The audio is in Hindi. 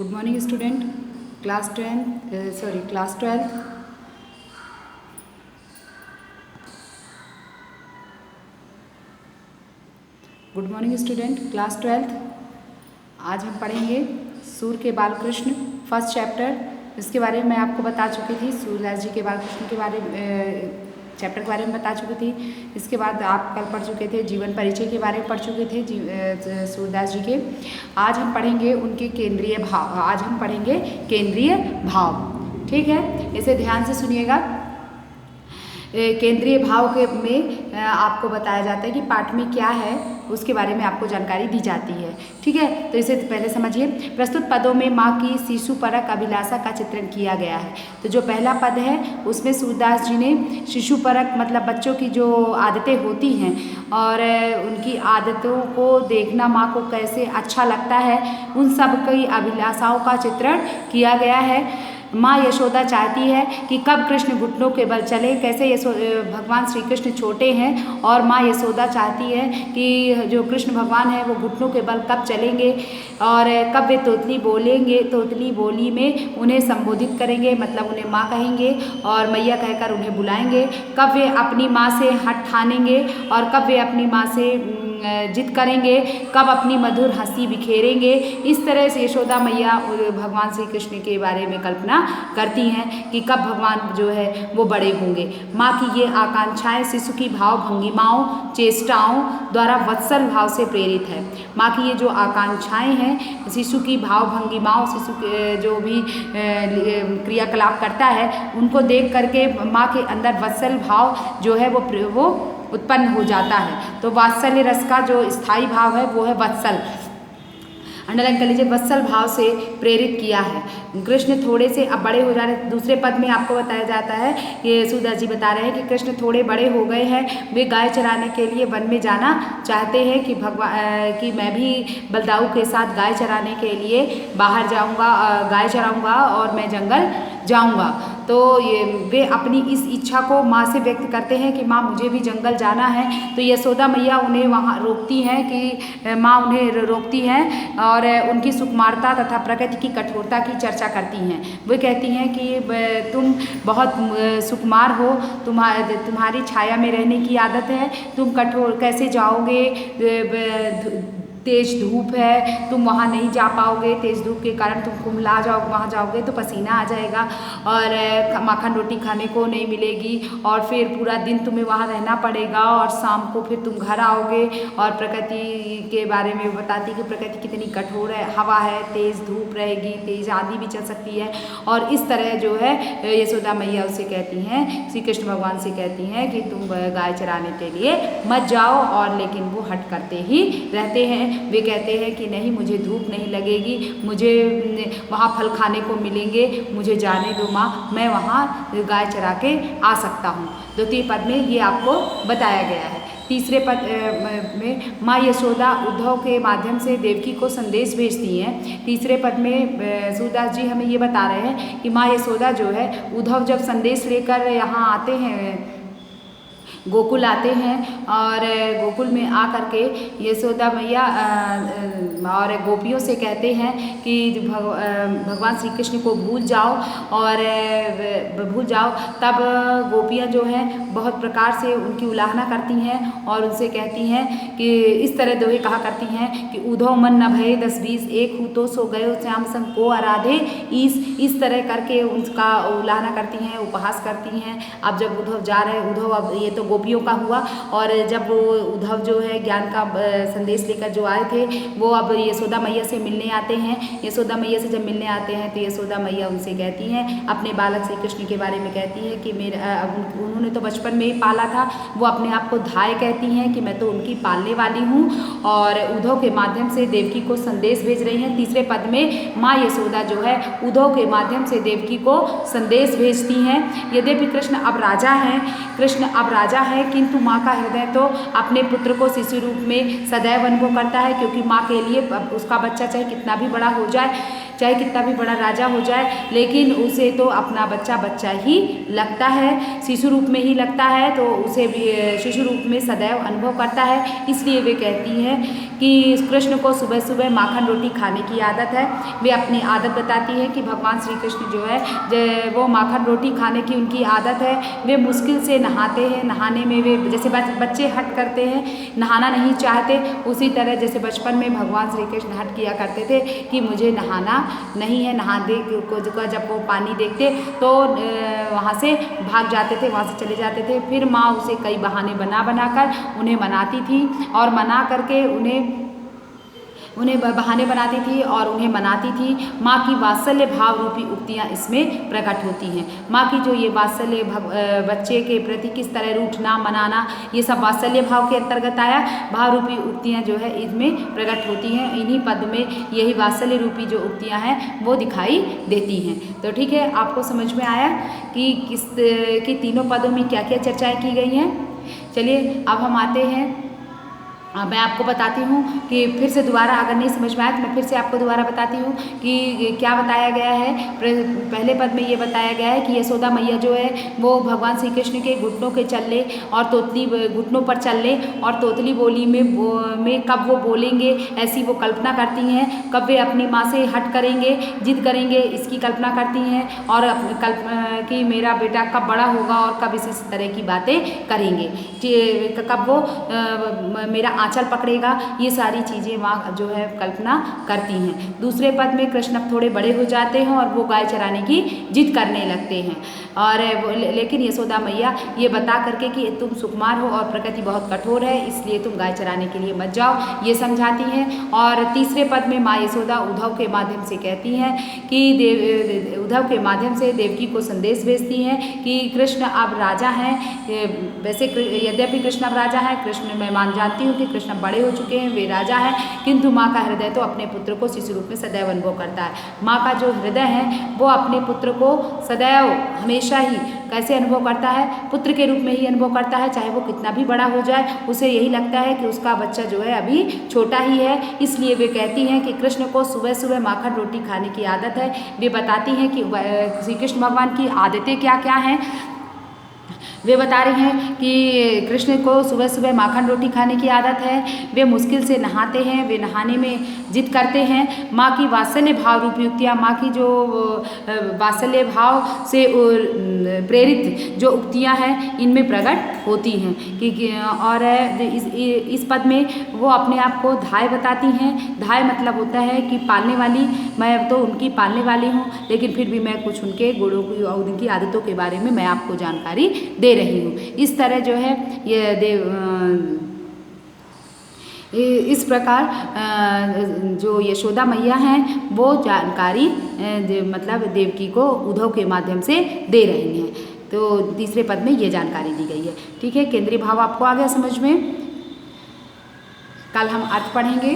Good morning student, class 10 class 12. Good morning student, class 12। आज हम पढ़ेंगे सूर्य के बालकृष्ण फर्स्ट चैप्टर। इसके बारे में मैं आपको बता चुकी थी, सूर्यदास जी के बालकृष्ण के बारे में चैप्टर के बारे में बता चुकी थी। इसके बाद आप कल पढ़ चुके थे जीवन परिचय के बारे में पढ़ चुके थे सूर्यदास जी के। आज हम पढ़ेंगे उनके केंद्रीय भाव। आज हम पढ़ेंगे केंद्रीय भाव, ठीक है। इसे ध्यान से सुनिएगा। केंद्रीय भाव के में आपको बताया जाता है कि पाठ में क्या है, उसके बारे में आपको जानकारी दी जाती है, ठीक है। तो इसे पहले समझिए। प्रस्तुत पदों में माँ की शिशुपरक अभिलाषा का चित्रण किया गया है। तो जो पहला पद है उसमें सूरदास जी ने शिशुपरक मतलब बच्चों की जो आदतें होती हैं और उनकी आदतों को देखना माँ को कैसे अच्छा लगता है, उन सब की अभिलाषाओं का चित्रण किया गया है। माँ यशोदा चाहती है कि कब कृष्ण घुटनों के बल चले, कैसे भगवान श्री कृष्ण छोटे हैं और माँ यशोदा चाहती है कि जो कृष्ण भगवान है वो घुटनों के बल कब चलेंगे और कब वे तोतली बोलेंगे, तोतली बोली में उन्हें संबोधित करेंगे, मतलब उन्हें माँ कहेंगे और मैया कहकर उन्हें बुलाएंगे, कब वे अपनी माँ से हट ठानेंगे और कब वे अपनी माँ से जिद करेंगे, कब अपनी मधुर हंसी बिखेरेंगे। इस तरह से यशोदा मैया भगवान श्री कृष्ण के बारे में कल्पना करती हैं कि कब भगवान जो है वो बड़े होंगे। माँ की ये आकांक्षाएं शिशु की भाव भंगिमाओं चेष्टाओं द्वारा वत्सल भाव से प्रेरित है। माँ की ये जो आकांक्षाएं हैं शिशु की भाव भंगिमाओं, शिशु के जो भी क्रियाकलाप करता है उनको देख करके माँ के अंदर वत्सल भाव जो है वो उत्पन्न हो जाता है। तो वात्सल्य रस का जो स्थायी भाव है वो है वत्सल। अंडरलाइन कर लीजिए, वत्सल भाव से प्रेरित किया है। कृष्ण थोड़े से अब बड़े हो जा रहे। दूसरे पद में आपको बताया जाता है, ये सूरदास जी बता रहे हैं कि कृष्ण थोड़े बड़े हो गए हैं, वे गाय चराने के लिए वन में जाना चाहते हैं कि मैं भी बलदाऊ के साथ गाय चराने के लिए बाहर जाऊंगा, गाय चराऊंगा और मैं जंगल जाऊंगा। तो वे अपनी इस इच्छा को माँ से व्यक्त करते हैं कि माँ मुझे भी जंगल जाना है। तो यशोदा मैया उन्हें वहाँ रोकती हैं कि माँ उन्हें रोकती हैं और उनकी सुकुमारता तथा प्रकृति की कठोरता की चर्चा करती हैं। वे कहती हैं कि तुम बहुत सुकुमार हो, तुम्हारी छाया में रहने की आदत है, तुम कठोर कैसे जाओगे, तेज धूप है, तुम वहाँ नहीं जा पाओगे, तेज धूप के कारण तुम कुम्हला जाओ, वहाँ जाओगे तो पसीना आ जाएगा और माखन रोटी खाने को नहीं मिलेगी और फिर पूरा दिन तुम्हें वहाँ रहना पड़ेगा और शाम को फिर तुम घर आओगे। और प्रकृति के बारे में बताती कि प्रकृति कितनी कठोर है, हवा है, तेज धूप रहेगी, तेज आंधी भी चल सकती है। और इस तरह जो है यशोदा मैया उसे कहती हैं, श्री कृष्ण भगवान से कहती हैं कि तुम गाय चराने के लिए मत जाओ, और लेकिन वो हट करते ही रहते हैं। वे कहते हैं कि नहीं, मुझे धूप नहीं लगेगी, मुझे वहाँ फल खाने को मिलेंगे, मुझे जाने दो माँ, मैं वहाँ गाय चरा के आ सकता हूँ। द्वितीय पद में ये आपको बताया गया है। तीसरे पद में माँ यशोदा उद्धव के माध्यम से देवकी को संदेश भेजती हैं। तीसरे पद में सूरदास जी हमें ये बता रहे हैं कि माँ यशोदा जो है उद्धव जब संदेश लेकर यहाँ आते हैं, गोकुल आते हैं और गोकुल में आ करके यशोदा मैया और गोपियों से कहते हैं कि भगवान श्री कृष्ण को भूल जाओ और भूल जाओ। तब गोपियाँ जो हैं बहुत प्रकार से उनकी उलाहना करती हैं और उनसे कहती हैं कि इस तरह दोहे कहा करती हैं कि उद्धव मन न भये 10-20 एक हूँ तो सो गयो श्याम संग को आराधे इस तरह करके उनका उलाहना करती हैं, उपहास करती हैं। अब जब उद्धव जा रहे हैं, उद्धव अब ये तो गोपियों का हुआ, और जब वो उद्धव जो है ज्ञान का संदेश लेकर जो आए थे वो अब यशोदा मैया से मिलने आते हैं। यशोदा मैया से जब मिलने आते हैं तो यशोदा मैया उनसे कहती हैं, अपने बालक श्री कृष्ण के बारे में कहती हैं कि उन्होंने तो बचपन में ही पाला था, वो अपने आप को धाय कहती हैं कि मैं तो उनकी पालने वाली हूँ, और उद्धव के माध्यम से देवकी को संदेश भेज रही हैं। तीसरे पद में माँ यशोदा जो है उद्धव के माध्यम से देवकी को संदेश भेजती हैं। यद्यपि कृष्ण अब राजा है, किंतु माँ का हृदय तो अपने पुत्र को शिशु रूप में सदैव अनुभव करता है, क्योंकि माँ के लिए उसका बच्चा चाहे कितना भी बड़ा हो जाए, चाहे कितना भी बड़ा राजा हो जाए, लेकिन उसे तो अपना बच्चा बच्चा ही लगता है, शिशु रूप में ही लगता है, तो उसे भी शिशु रूप में सदैव अनुभव करता है। इसलिए वे कहती हैं कि कृष्ण को सुबह सुबह माखन रोटी खाने की आदत है। वे अपनी आदत बताती है कि भगवान श्री कृष्ण जो है वो माखन रोटी खाने की उनकी आदत है। वे मुश्किल से नहाते हैं, नहाने में वे जैसे बच्चे हट करते हैं, नहाना नहीं चाहते, उसी तरह जैसे बचपन में भगवान श्री कृष्ण हट किया करते थे कि मुझे नहाना नहीं है, नहा दे को जब वो पानी देखते तो वहाँ से भाग जाते थे, वहाँ से चले जाते थे। फिर माँ उसे कई बहाने बना कर उन्हें मनाती थी और मना करके उन्हें बहाने बनाती थी और उन्हें मनाती थी। माँ की वात्सल्य भाव रूपी उक्तियाँ इसमें प्रकट होती हैं। माँ की जो ये वात्सल्य बच्चे के प्रति किस तरह रूठना मनाना, ये सब वात्सल्य भाव के अंतर्गत आया। भाव रूपी उक्तियाँ जो है इसमें प्रकट होती हैं। इन्हीं पद में यही वात्सल्य रूपी जो उक्तियाँ हैं वो दिखाई देती हैं। तो ठीक है, आपको समझ में आया कि तीनों पदों में क्या क्या चर्चाएँ की गई हैं। चलिए अब हम आते हैं, मैं आपको बताती हूँ कि फिर से दोबारा, अगर नहीं समझ में आया तो मैं फिर से आपको दोबारा बताती हूँ कि क्या बताया गया है। पहले पद में ये बताया गया है कि यशोदा मैया जो है वो भगवान श्री कृष्ण के घुटनों के चलने और तोतली घुटनों पर चलने और तोतली बोली में कब वो बोलेंगे ऐसी वो कल्पना करती हैं, कब वे अपनी माँ से हट करेंगे, जिद करेंगे, इसकी कल्पना करती हैं और कि मेरा बेटा कब बड़ा होगा और कब इसी तरह की बातें करेंगे, कब वो मेरा आंचल पकड़ेगा, ये सारी चीज़ें वहाँ जो है कल्पना करती हैं। दूसरे पद में कृष्ण अब थोड़े बड़े हो जाते हैं और वो गाय चराने की जिद करने लगते हैं और लेकिन यशोदा मैया ये बता करके कि तुम सुकुमार हो और प्रकृति बहुत कठोर है, इसलिए तुम गाय चराने के लिए मत जाओ, ये समझाती हैं। और तीसरे पद में माँ यशोदा उद्धव के माध्यम से कहती हैं कि उद्धव के माध्यम से देवकी को संदेश भेजती हैं कि कृष्ण अब राजा हैं। वैसे यद्यपि कृष्ण अब राजा हैं, कृष्ण मैं जानती हूँ कि कृष्ण बड़े हो चुके हैं, वे राजा हैं, किंतु माँ का हृदय तो अपने पुत्र को शिशु रूप में सदैव अनुभव करता है। माँ का जो हृदय है वो अपने पुत्र को सदैव हमेशा ही कैसे अनुभव करता है, पुत्र के रूप में ही अनुभव करता है। चाहे वो कितना भी बड़ा हो जाए, उसे यही लगता है कि उसका बच्चा जो है अभी छोटा ही है। इसलिए वे कहती हैं कि कृष्ण को सुबह सुबह माखन रोटी खाने की आदत है। वे बताती हैं कि श्री कृष्ण भगवान की आदतें क्या क्या हैं। वे बता रही हैं कि कृष्ण को सुबह सुबह माखन रोटी खाने की आदत है, वे मुश्किल से नहाते हैं, वे नहाने में जिद करते हैं। माँ की वात्सल्य भाव रूपी उक्तियाँ, माँ की जो वात्सल्य भाव से प्रेरित जो उक्तियाँ हैं इनमें प्रकट होती हैं कि और इस पद में वो अपने आप को धाय बताती हैं। धाय मतलब होता है कि पालने वाली, मैं तो उनकी पालने वाली हूँ, लेकिन फिर भी मैं कुछ उनके गुणों की और उनकी आदतों के बारे में मैं आपको जानकारी दे रही हूँ। इस तरह जो है ये इस प्रकार जो यशोदा मैया हैं वो जानकारी मतलब देवकी को उद्धव के माध्यम से दे रही हैं। तो तीसरे पद में ये जानकारी दी गई है। ठीक है, केंद्रीय भाव आपको आ गया समझ में। कल हम अर्थ पढ़ेंगे।